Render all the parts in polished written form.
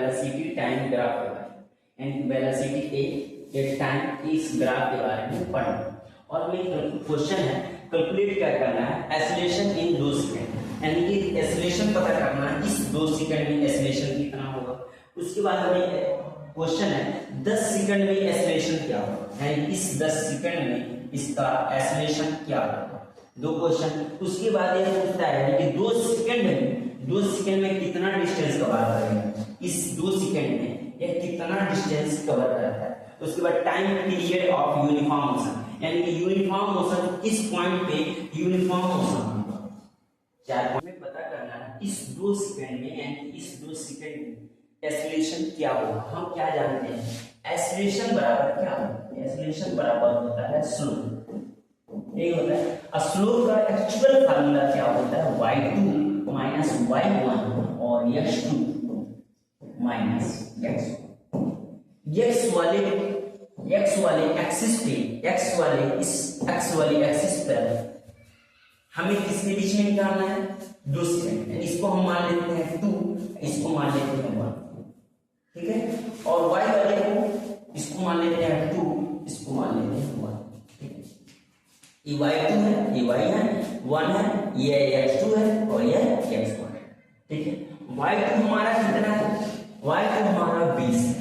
Velocity time graph के बारे में, यानी वेलोसिटी ए टाइम इस ग्राफ के बारे में पढ़ना। और मेन क्वेश्चन है कैलकुलेट क्या करना है, एक्सेलरेशन इन 2 सेकंड, यानी कि एक्सेलरेशन पता करना है इस 2 सेकंड में एक्सेलरेशन कितना होगा। उसके बाद हमें क्वेश्चन है 10 सेकंड में एक्सेलरेशन क्या होगा, यानी इस 10 सेकंड में इसका एक्सेलरेशन क्या होगा। 2 क्वेश्चन। उसके बाद ये पूछता है कि 2 सेकंड में कितना डिस्टेंस कवर करेगा, इस 2 सेकंड में ये कितना डिस्टेंस कवर करता है। उसके बाद time period of uniform motion, यानी कि यूनिफॉर्म मोशन किस पॉइंट पे यूनिफॉर्म मोशन होगा। 4 पॉइंट में पता करना है इस 2 सेकंड में, यानी इस 2 सेकंड में एक्सेलरेशन क्या होगा। हम क्या जानते हैं, एक्सेलरेशन बराबर क्या होता है, एक्सेलरेशन बराबर होता है स्लोप। ये होता है स्लोप का एक्चुअल फार्मूला क्या होता है, y2 माइनस y1 और x2 माइनस x1। x वाले एक्सिस पे, x वाले एक्सिस पर हमें किसके बीच में निकालना है, 2 सेकंड। इसको हम मान लेते हैं 2, इसको मान लेते हैं 1, ठीक है। और y वाले को इसको मान लेते हैं 2, इसको मान लेते हैं 1, ठीक है। ये y2 है, ये y है, 1 है, ये x2 है और ये x1 है, ठीक है। y2 हमारा कितना है, y2 हमारा 20 है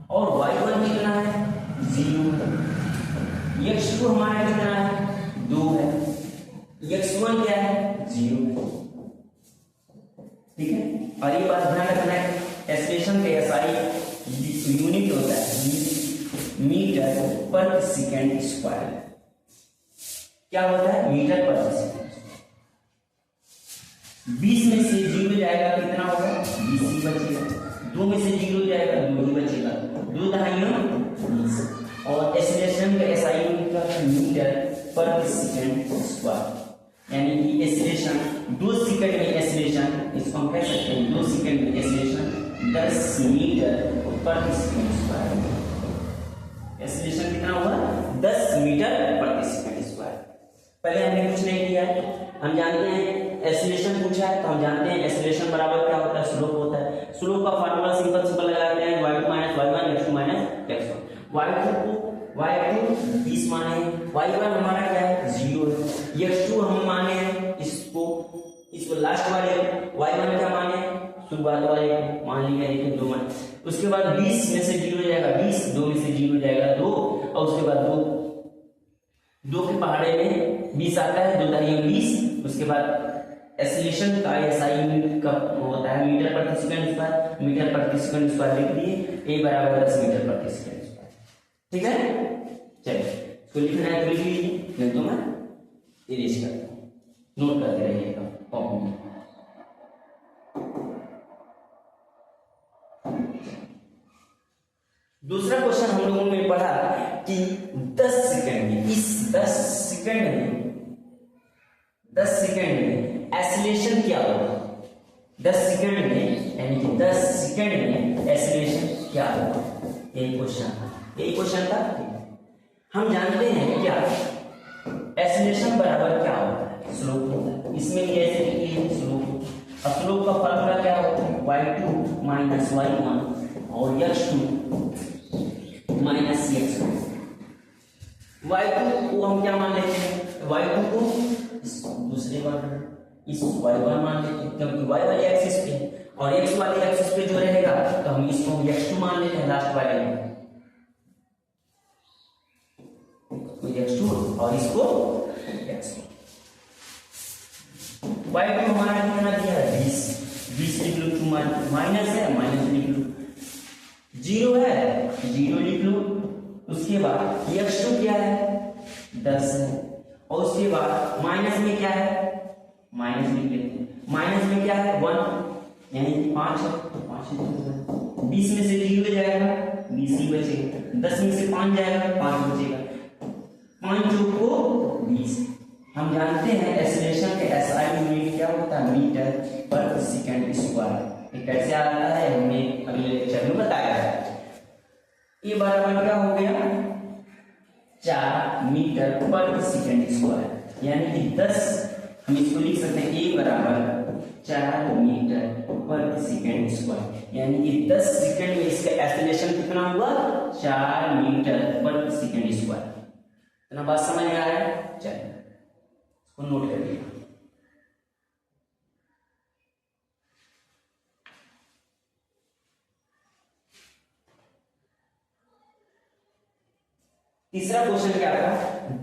और y1 कितना है, 0 है। x2 हमारा कितना है, 2 है। x1 क्या है, 0 है, ठीक है। और ये बात ध्यान रखना है, एक्सेलरेशन का एसआई यूनिट होता है मीटर पर सेकंड स्क्वायर। क्या होता है, मीटर पर सेकंड। 20 में से 0 जाएगा कितना होगा, 20 ही बचेगा। 2 में से 0 जाएगा, 2 ही बचेगा। 2 दहाइयों 20। और एक्सेलरेशन का एसआई यूनिट का मीटर पर सेकंड स्क्वायर, यानी कि एक्सेलरेशन 2 सेकंड में एक्सेलरेशन, इसको हम कह सकते हैं 2 सेकंड में एक्सेलरेशन 10 मीटर पर सेकंड स्क्वायर। एक्सेलरेशन कितना होगा, 10 मीटर प्रति सेकंड स्क्वायर। पहले हमने कुछ नहीं किया है, हम जानते हैं एक्सेलरेशन पूछा है तो हम जानते हैं एक्सेलरेशन बराबर क्या होता है, स्लोप होता है। स्लोप का फार्मूला सिंपल लगाते हैं, y2 minus y1 x2 minus x1। y2 20 माने, y1 हमारा क्या है, 0 है। x2 हम माने हैं इसको लास्ट वाले, y1 क्या माने, शुरुआत वाले मान लिया, लेकिन 2 मान। उसके बाद 20 में से 0 जाएगा 20, 2 में से 0 जाएगा 2, और उसके बाद 2 के पहाड़े में 20 आता है, 2 दहाई 20। उसके बाद एक्सेलरेशन का एसआई यूनिट का होता है मीटर प्रति सेकंड स्क्वायर, मीटर प्रति सेकंड स्क्वायर लिख दिए, a बराबर 10 मीटर प्रति सेकंड स्क्वायर, ठीक है। चलिए इसको लिखना है तो लिख लीजिए, नहीं तो मैं इरेज करता हूँ, नोट करते रहिएगा कॉपी में। दूसरा क्वेश्चन हम लोगों ने पढ़ा कि 10 सेकंड में, इस 10 सेकंड में एक्सेलरेशन क्या होगा। 10 सेकंड में, यानी कि 10 सेकंड में एक्सेलरेशन क्या होगा, यही क्वेश्चन था। हम जानते हैं क्या, एक्सेलरेशन बराबर क्या होता है, स्लोप होता है। इसमें भी ऐसे लिखिए स्लोप, और स्लोप का फार्मूला क्या होता है, y2 माइनस y1 और x2 माइनस x1। y2 को हम क्या मान लेते हैं, y2 को दूसरे बार इस y1 मान लेते हैं, क्योंकि y वाले एक्सिस पे और x वाले एक्सिस पे जो रहेगा तो हम इसको x2 मान लेते हैं लास्ट वाले में, x2 और इसको x1। y2 हमारा कितना दिया है, 20 लिख लो, माइनस है माइनस लिख लो, 0 है 0 लिख लो। उसके बाद x2 क्या है, 10 है, और उसके बाद माइनस में क्या है, माइनस लिख लेते हैं, माइनस में क्या है 1, यानी 5 है तो 5 है। 20 में से 0 जाएगा 20 ही बचेगा, 10 में से 5 जाएगा 5 बचेगा, 5 जो को 20। हम जानते हैं एक्सेलरेशन के एसआई यूनिट क्या होता है, मीटर पर सेकंड स्क्वायर। ये कैसे आता है हमने अगले लेक्चर में बताया है। ये बराबर क्या हो गया, 4 मीटर पर सेकंड स्क्वायर, यानी कि 10, हम इसको लिख सकते हैं a बराबर 4 मीटर पर सेकेंड स्क्वायर, यानी कि 10 सेकंड में इसका एक्सेलरेशन कितना हुआ 4 मीटर पर सेकेंड स्क्वायर। इतना बात समझ में आ रहा है? चलिए इसको नोट कर लिया। तीसरा क्वेश्चन क्या था,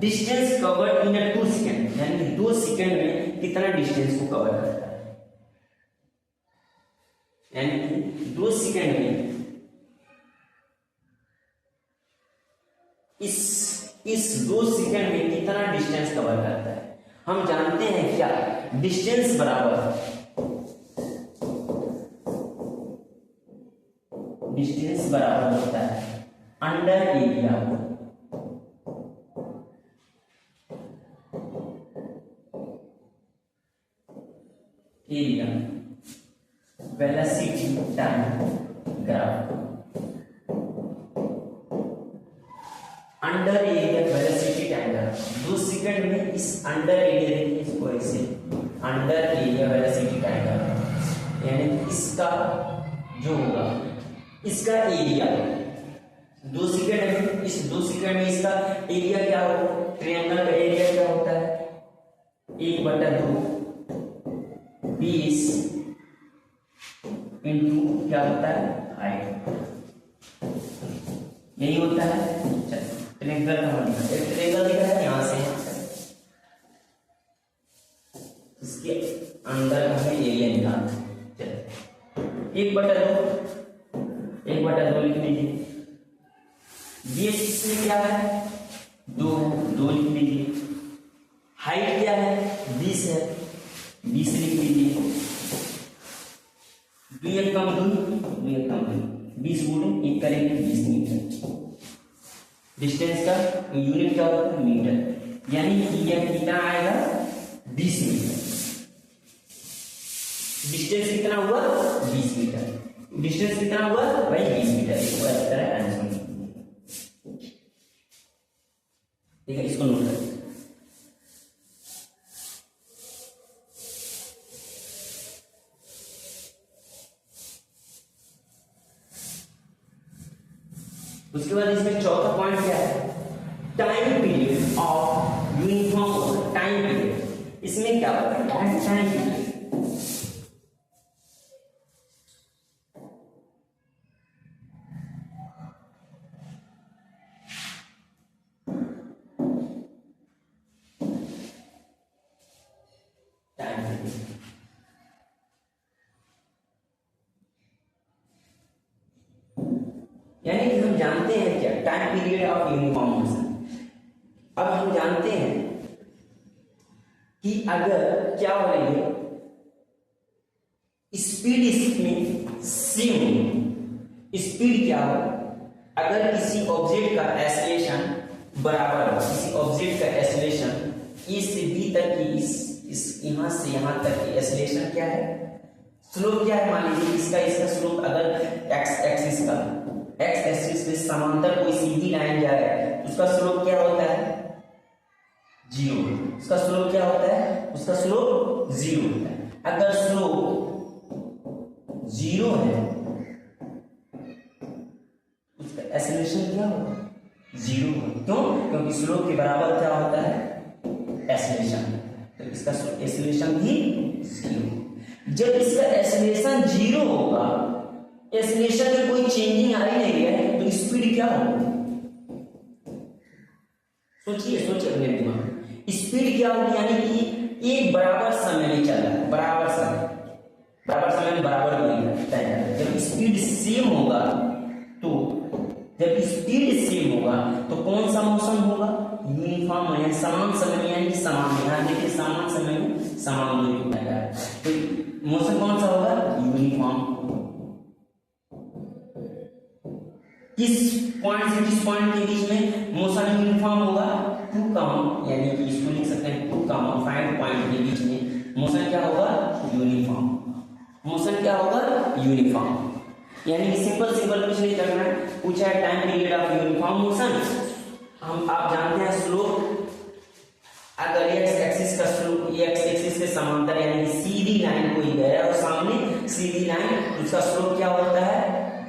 डिस्टेंस कवर्ड इन 2 सेकंड, यानी कि 2 सेकंड में कितना डिस्टेंस को कवर करता है, यानी कि 2 सेकंड में इस 2 सेकंड में कितना डिस्टेंस कवर करता है। हम जानते हैं क्या, डिस्टेंस बराबर होता है under area, velocity time graph, under area velocity time graph. 2 second में इस अंडर एरिया, देखिए इसको ऐसे under area velocity time graph, यानी इसका जो होगा इसका एरिया 2 सेकंड में, इस 2 सेकंड में इसका एरिया क्या होगा, ट्रायंगल का एरिया क्या होता है 1/2 20 इंटू क्या होता है हाइट, यही होता है। चलो ट्रायंगल का मतलब एक ट्रायंगल दिख रहा है यहां से इसके अंदर हमें एरिया निकालना है। चलो 1/2 लिख लीजिए, ये इसमें क्या है 2 लिख लीजिए, हाइट क्या है 20 है 20 लिख लीजिए, 2 एक कम 20 गुणे 1 करेंगे 20 मीटर। डिस्टेंस का यूनिट क्या होता है मीटर, यानी कि यह कितना आएगा 20 मीटर। डिस्टेंस कितना हुआ 20 मीटर, डिस्टेंस कितना हुआ भाई 20 मीटर। इसको इस तरह आंसर ठीक है, इसको नोट कर। उसके बाद इसमें चौथा पॉइंट क्या है, time period of uniform time period. इसमें क्या होता है टाइम पीरियड, यानी कि हम जानते हैं क्या time period of uniform motion. अब हम जानते हैं कि अगर क्या बोलेंगे स्पीड इसमें सेम, स्पीड क्या हो, अगर किसी ऑब्जेक्ट का एक्सेलरेशन बराबर हो, किसी ऑब्जेक्ट का एक्सेलरेशन ए से बी तक की इस यहां से यहां तक की एक्सेलरेशन क्या है, स्लोप क्या है, मान लीजिए इसका स्लोप अगर एक्स एक्सिस का एक्स एक्सिस के समांतर कोई सीधी लाइन जा रहा है उसका स्लोप क्या होता है 0, उसका स्लोप क्या होता है, उसका स्लोप 0 होता है। अगर स्लोप 0 है उसका एक्सेलरेशन क्या होगा 0 होगा। क्यों? क्योंकि स्लोप के बराबर क्या होता है एक्सेलरेशन, तो इसका एक्सेलरेशन भी 0। जब इसका एक्सेलरेशन 0 होगा, एक्सेलरेशन में कोई चेंजिंग आ ही नहीं है, तो स्पीड क्या होगी, सोचिए अपने दिमाग में स्पीड क्या होगी, यानी कि एक बराबर समय में चल रहा है, बराबर समय में बराबर दूरी तय है। जब स्पीड सेम होगा तो कौन सा मोशन होगा यूनिफॉर्म है, समान समय में, यानी कि समान, यहां देखिए समान समय में समान दूरी बताया है, तो मोशन कौन सा होगा यूनिफॉर्म। किस पॉइंट से किस पॉइंट के बीच में मोशन यूनिफॉर्म होगा 2, यानी कि इसको लिख सकते हैं 2, 5 पॉइंट के बीच में मोशन क्या होगा यूनिफॉर्म, मोशन क्या होगा यूनिफॉर्म। यानी कि सिंपल कुछ नहीं करना है, पूछा है time period of uniform motion. हम आप जानते हैं स्लोप, अगर एक्स एक्सिस का स्लोप एक्स एक्सिस के समांतर यानी कि सीधी लाइन कोई गया और सामने सीधी लाइन, उसका स्लोप क्या होता है,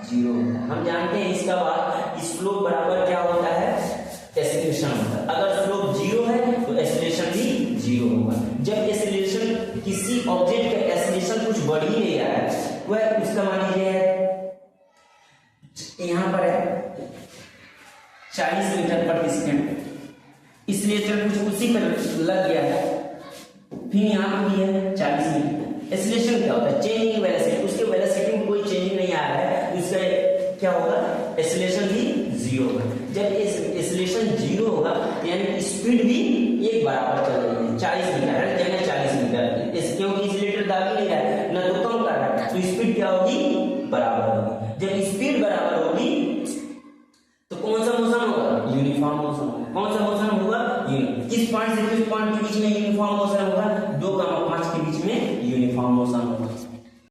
0 होता है। हम जानते हैं इसका बाद स्लोप बराबर क्या होता है, एक्सीलरेशन होता है। अगर स्लोप 0 है तो एक्सीलरेशन भी 0 होगा। जब एक्सीलरेशन किसी ऑब्जेक्ट का एक्सीलरेशन कुछ बढ़ ही नहीं रहा है, वह उसका मान लीजिए यहां पर है 40 मीटर प्रति सेकंड, इसलिए चल कुछ उसी पर लग गया है, फिर यहाँ भी है 40 मीटर। एक्सीलरेशन क्या होता है, चेंजिंग वेलोसिटी, उसके वेलोसिटी में कोई चेंज नहीं आ रहा है, उसका क्या होगा, एक्सीलरेशन भी 0 होगा। जब एक्सीलरेशन 0 होगा यानी स्पीड भी एक बराबर चल रही है, 40 मीटर है जगह 40 मीटर, क्योंकि एक्सीलरेटर दाब ही नहीं रहा है, ना तो कम कर रहा है, तो स्पीड क्या होगी, बराबर होगी। जब स्पीड बराबर होगी तो कौन सा मोशन होगा, यूनिफॉर्म मोशन। कौन सा मोशन होगा, किस पॉइंट से किस पॉइंट के बीच में यूनिफॉर्म मोशन होगा, 2,5 के बीच में यूनिफॉर्म मोशन